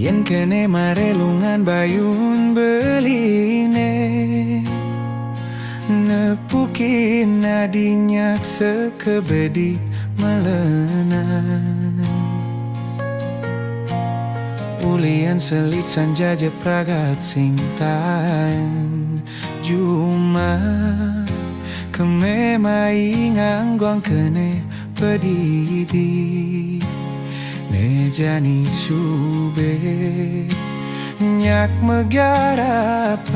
Yen kene marelungan bayun beline nepukin adinyak sekebedi melenan ulian selit sanjaja pragat singtan Juma kememai ngangguang kene pedidi nejani sube nyak megarapan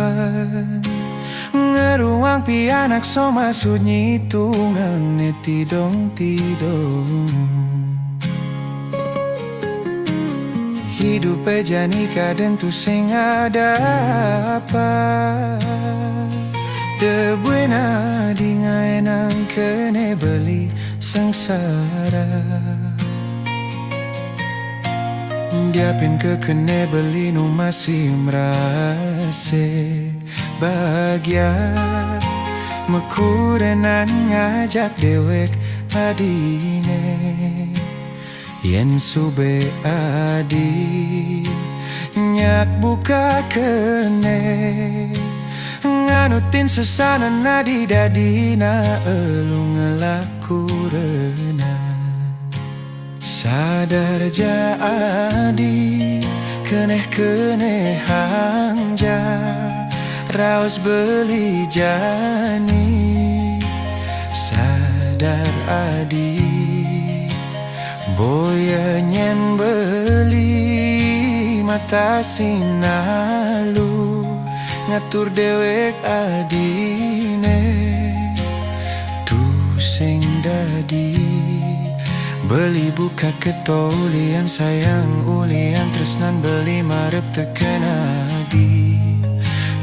ngeruang pianak so maksudnya tungang netidong tidong hidup jani kadang tu sing ada apa debuena di ngaenang kene beli sengsara Diapin kekene beli nu masih merase bahagia mekurenan ngajak dewek adine yen sube adi nyak buka kene nganutin sesana nadi dadina elu ngelaku renang sadar jadi keneh hangja raus beli jani sadar adi boya nyen beli mata sinalu ngatur dewek adine tu sing dadi beli buka ketolian sayang ulian tresnan beli marep tekenadi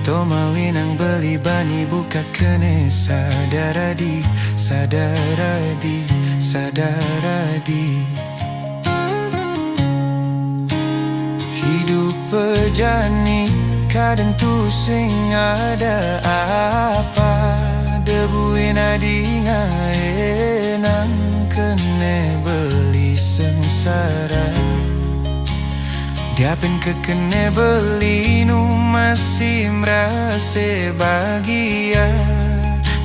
tomawinang beli bani buka kene sadaradi sadaradi sadaradi hidup pejani kadang tu sing ada apa debuin adi ngaenang kene beli sengsara Diapin kekene beli nu masih merasa bahagia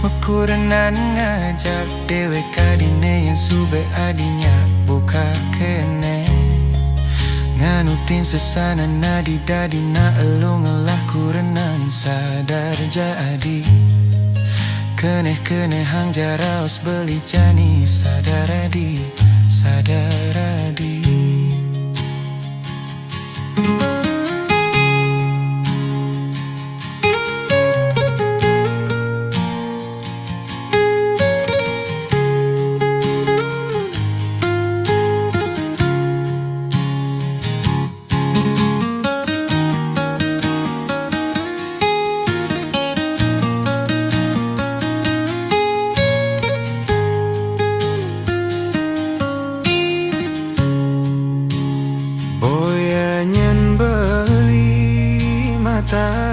mekurenan ngajak dewek adine yang sube adinya buka kene nganutin sesana nadi dadina elu ngelaku renan sadar jadi keneh hang jaraus beli jani sadaradi sadaradi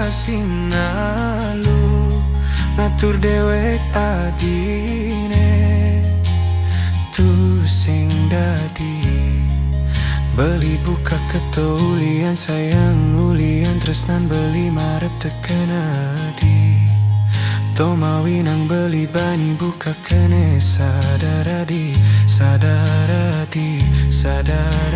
sinalu ngatur dewek adine tu sing dadi beli buka ketolian sayang ulian tresnan beli marep tekenadi tomawinang beli bani buka kene sadaradi sadaradi sadar